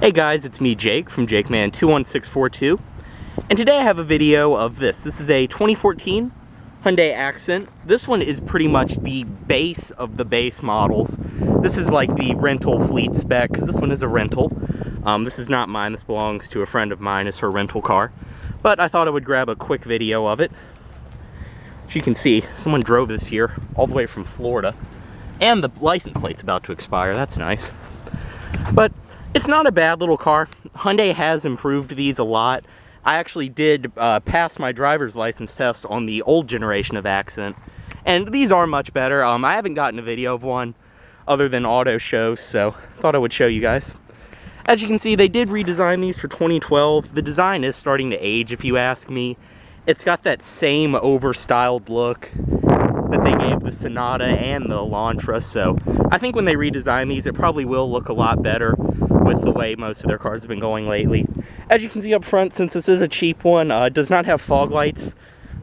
Hey guys, it's me Jake from JakeMan21642, and today I have a video of this. This is a 2014 Hyundai Accent. This one is pretty much the base of the base models. This is like the rental fleet spec, because this one is a rental. This is not mine, this belongs to a friend of mine as her rental car. But I thought I would grab a quick video of it. As you can see, someone drove this here all the way from Florida. And the license plate's about to expire, that's nice. But it's not a bad little car. Hyundai has improved these a lot. I actually did pass my driver's license test on the old generation of Accent, and these are much better. I haven't gotten a video of one other than auto shows, so thought I would show you guys. As you can see, they did redesign these for 2012. The design is starting to age, if you ask me. It's got that same over-styled look that they gave the Sonata and the Elantra, so I think when they redesign these, it probably will look a lot better with the way most of their cars have been going lately. As you can see up front, since this is a cheap one, it does not have fog lights.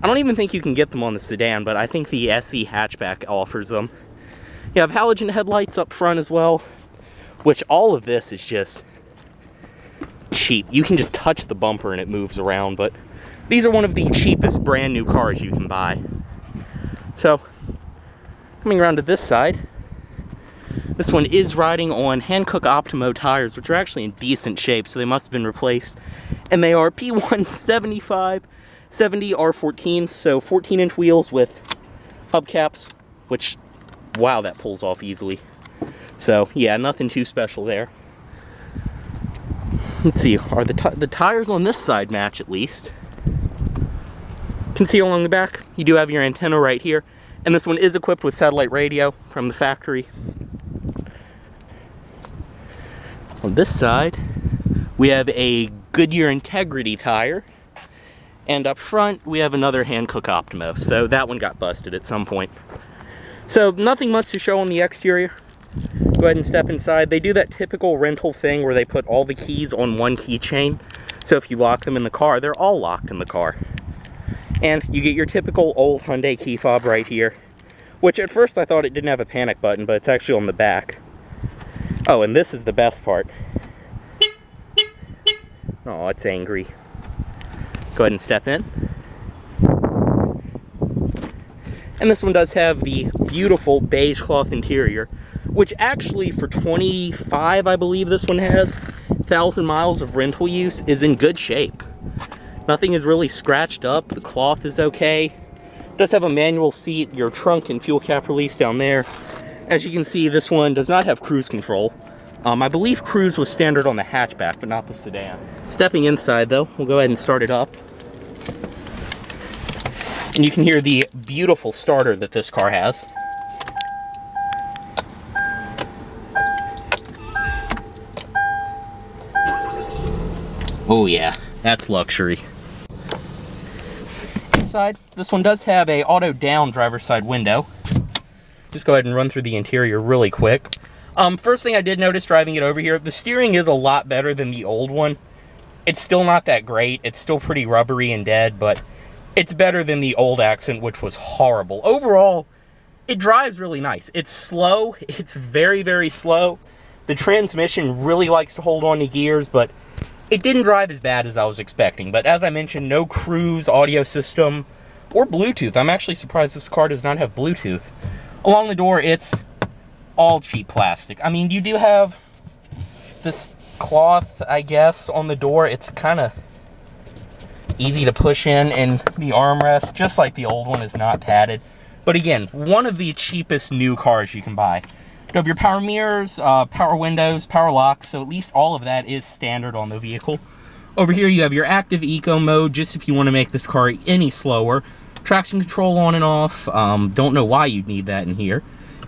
I don't even think you can get them on the Sedan, but I think the SE hatchback offers them. You have halogen headlights up front as well, which all of this is just cheap. You can just touch the bumper and it moves around, but these are one of the cheapest brand new cars you can buy. So, coming around to this side, this one is riding on Hankook Optimo tires, which are actually in decent shape, so they must have been replaced. And they are P175 70 R14, so 14-inch wheels with hubcaps, which, wow, that pulls off easily. So, yeah, nothing too special there. Let's see, are the tires on this side match at least? You can see along the back, you do have your antenna right here. And this one is equipped with satellite radio from the factory. On this side, we have a Goodyear Integrity tire, and up front we have another Hankook Optimo, so that one got busted at some point. So nothing much to show on the exterior. Go ahead and step inside. They do that typical rental thing where they put all the keys on one keychain, so if you lock them in the car, they're all locked in the car. And you get your typical old Hyundai key fob right here, which at first I thought it didn't have a panic button, but it's actually on the back. Oh, and this is the best part. Oh, it's angry. Go ahead and step in. And this one does have the beautiful beige cloth interior, which actually for 25, I believe this one has, 1,000 miles of rental use, is in good shape. Nothing is really scratched up, the cloth is okay. It does have a manual seat, your trunk and fuel cap release down there. As you can see, this one does not have cruise control. I believe cruise was standard on the hatchback, but not the sedan. Stepping inside though, we'll go ahead and start it up. And you can hear the beautiful starter that this car has. Oh yeah, that's luxury. Inside, this one does have a auto down driver's side window. Just go ahead and run through the interior really quick. First thing I did notice driving it over here, the steering is a lot better than the old one. It's still not that great. It's still pretty rubbery and dead, but it's better than the old Accent, which was horrible. Overall, it drives really nice. It's slow. It's very, very slow. The transmission really likes to hold on to gears, but it didn't drive as bad as I was expecting. But as I mentioned, no cruise audio system or Bluetooth. I'm actually surprised this car does not have Bluetooth. Along the door, it's all cheap plastic. I mean, you do have this cloth, I guess, on the door. It's kind of easy to push in, and the armrest, just like the old one, is not padded. But again, one of the cheapest new cars you can buy. You have your power mirrors, power windows, power locks, so at least all of that is standard on the vehicle. Over here you have your active eco mode, just if you want to make this car any slower. Traction control on and off, don't know why you'd need that in here.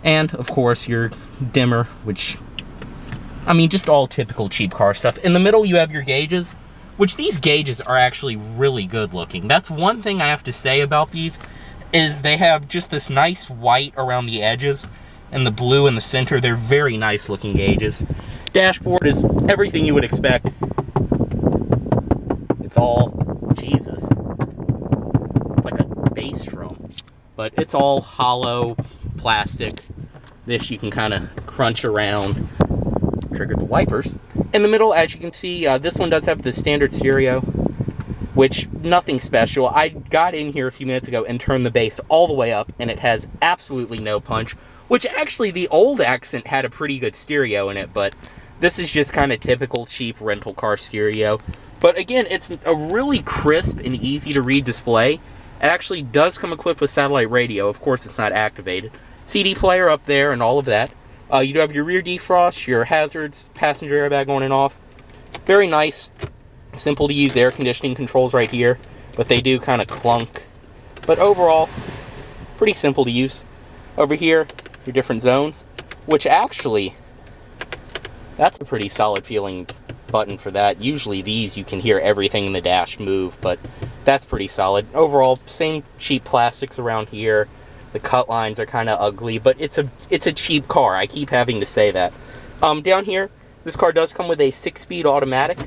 And, of course, your dimmer, which, I mean, just all typical cheap car stuff. In the middle, you have your gauges, which these gauges are actually really good looking. That's one thing I have to say about these, is they have just this nice white around the edges, and the blue in the center. They're very nice looking gauges. Dashboard is everything you would expect. It's all, Jesus, it's like a bass drum. But it's all hollow plastic. This you can kind of crunch around, trigger the wipers, In the middle, as you can see, this one does have the standard stereo, which, nothing special. I got in here a few minutes ago and turned the bass all the way up, and it has absolutely no punch, which actually the old Accent had a pretty good stereo in it, but this is just kind of typical cheap rental car stereo. But again, it's a really crisp and easy to read display. It actually does come equipped with satellite radio. Of course, it's not activated. CD player up there and all of that. You do have your rear defrost, your hazards, passenger airbag on and off. Very nice, simple to use air conditioning controls right here, but they do kind of clunk. But overall, pretty simple to use. Over here, your different zones, which actually, that's a pretty solid feeling button for that. Usually these, you can hear everything in the dash move, but that's pretty solid. Overall, same cheap plastics around here. The cut lines are kind of ugly, but it's a cheap car. I keep having to say that. Down here, this car does come with a 6-speed automatic,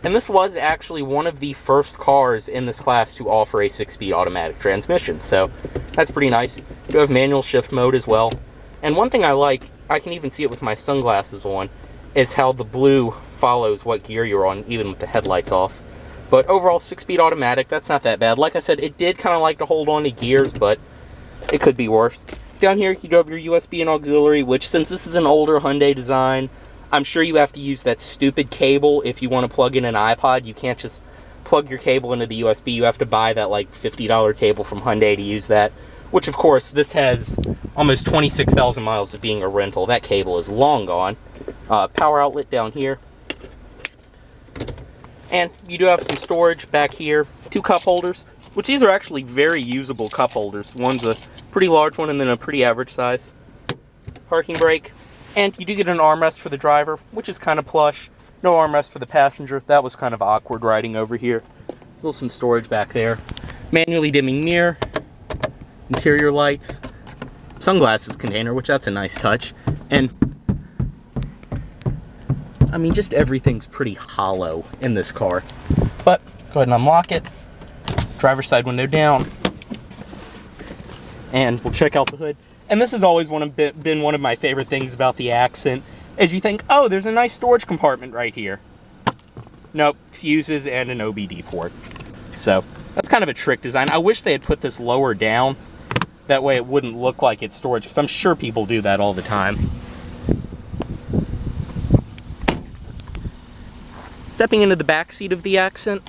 and this was actually one of the first cars in this class to offer a 6-speed automatic transmission, so that's pretty nice. You do have manual shift mode as well. And one thing I like, I can even see it with my sunglasses on, is how the blue follows what gear you're on, even with the headlights off. But overall, 6-speed automatic, that's not that bad. Like I said, it did kind of like to hold on to gears, but it could be worse. Down here, you do have your USB and auxiliary, which, since this is an older Hyundai design, I'm sure you have to use that stupid cable if you want to plug in an iPod. You can't just plug your cable into the USB. You have to buy that, like, $50 cable from Hyundai to use that. Which, of course, this has almost 26,000 miles of being a rental. That cable is long gone. Power outlet down here. And you do have some storage back here. 2 cup holders, which these are actually very usable cup holders. One's a pretty large one and then a pretty average size. Parking brake. And you do get an armrest for the driver, which is kind of plush. No armrest for the passenger. That was kind of awkward riding over here. Little some storage back there. Manually dimming mirror. Interior lights. Sunglasses container, which that's a nice touch. And I mean, just everything's pretty hollow in this car. But go ahead and unlock it. Driver's side window down. And we'll check out the hood. And this has always been one of my favorite things about the Accent, is you think, oh, there's a nice storage compartment right here. Nope, fuses and an OBD port. So that's kind of a trick design. I wish they had put this lower down. That way it wouldn't look like it's storage, because I'm sure people do that all the time. Stepping into the back seat of the Accent.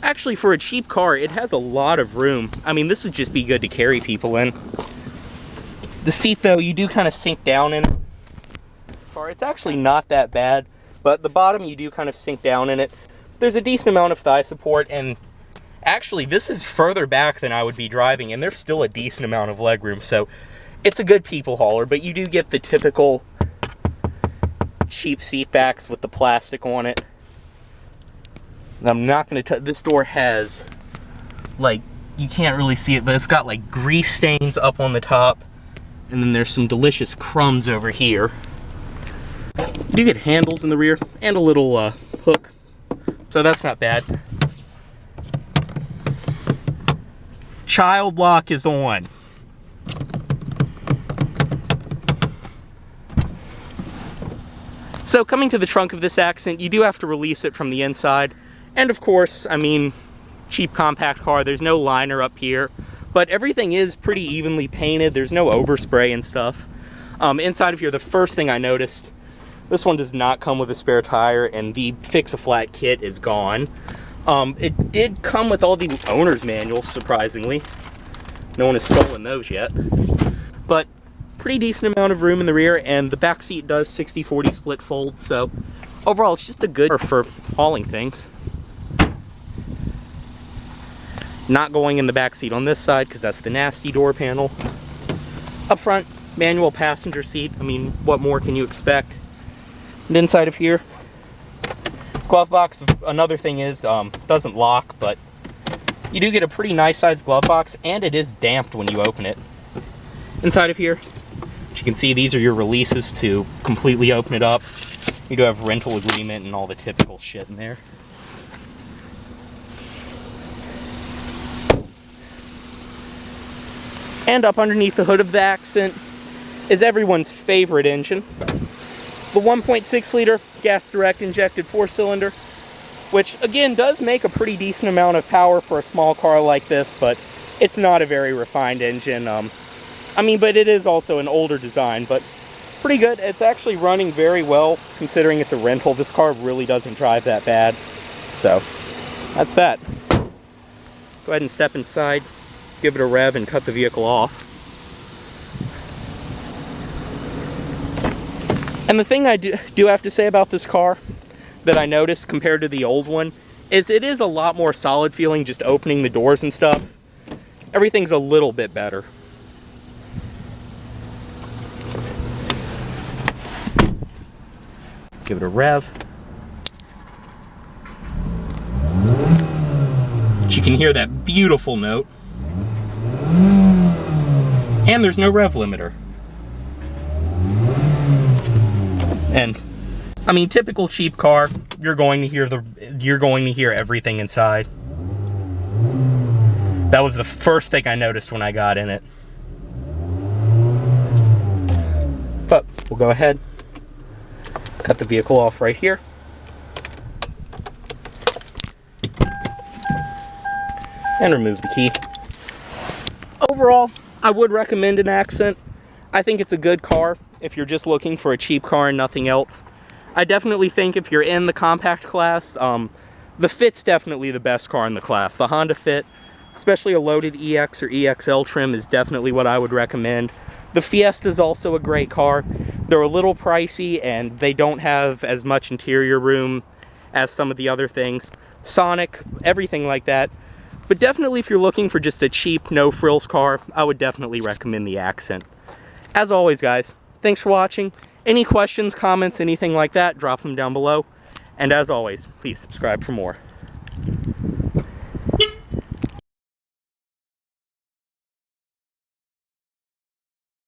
Actually, for a cheap car, it has a lot of room. I mean, this would just be good to carry people in. The seat, though, you do kind of sink down in it. It's actually not that bad, but the bottom, you do kind of sink down in it. There's a decent amount of thigh support, and actually, this is further back than I would be driving, and there's still a decent amount of legroom, so it's a good people hauler, but you do get the typical cheap seat backs with the plastic on it. I'm not going to this door has, like, you can't really see it, but it's got, like, grease stains up on the top, and then there's some delicious crumbs over here. You do get handles in the rear, and a little hook, so that's not bad. Child lock is on. So coming to the trunk of this Accent, you do have to release it from the inside. And of course, I mean, cheap compact car, there's no liner up here, but everything is pretty evenly painted. There's no overspray and stuff. Inside of here, the first thing I noticed, this one does not come with a spare tire, and the fix-a-flat kit is gone. It did come with all the owner's manuals, surprisingly. No one has stolen those yet. But pretty decent amount of room in the rear, and the back seat does 60-40 split fold, so overall it's just a good car for hauling things. Not going in the back seat on this side, because that's the nasty door panel. Up front, manual passenger seat. I mean, what more can you expect? And inside of here, glove box. Another thing is, doesn't lock, but you do get a pretty nice sized glove box, and it is damped when you open it. Inside of here, as you can see, these are your releases to completely open it up. You do have rental agreement and all the typical shit in there. And up underneath the hood of the Accent is everyone's favorite engine. The 1.6 liter gas direct injected 4-cylinder, which again does make a pretty decent amount of power for a small car like this, but it's not a very refined engine. But it is also an older design, but pretty good. It's actually running very well considering it's a rental. This car really doesn't drive that bad. So that's that. Go ahead and step inside, give it a rev, and cut the vehicle off. And the thing I do have to say about this car that I noticed compared to the old one is it is a lot more solid feeling, just opening the doors and stuff. Everything's a little bit better. Give it a rev. But you can hear that beautiful note. And there's no rev limiter. And I mean, typical cheap car, you're going to hear everything inside. That was the first thing I noticed when I got in it. But we'll go ahead, cut the vehicle off right here. And remove the key. Overall, I would recommend an Accent. I think it's a good car if you're just looking for a cheap car and nothing else. I definitely think if you're in the compact class, the Fit's definitely the best car in the class. The Honda Fit, especially a loaded EX or EXL trim, is definitely what I would recommend. The Fiesta is also a great car. They're a little pricey and they don't have as much interior room as some of the other things. Sonic, everything like that. But definitely if you're looking for just a cheap, no-frills car, I would definitely recommend the Accent. As always, guys, thanks for watching. Any questions, comments, anything like that, drop them down below. And as always, please subscribe for more.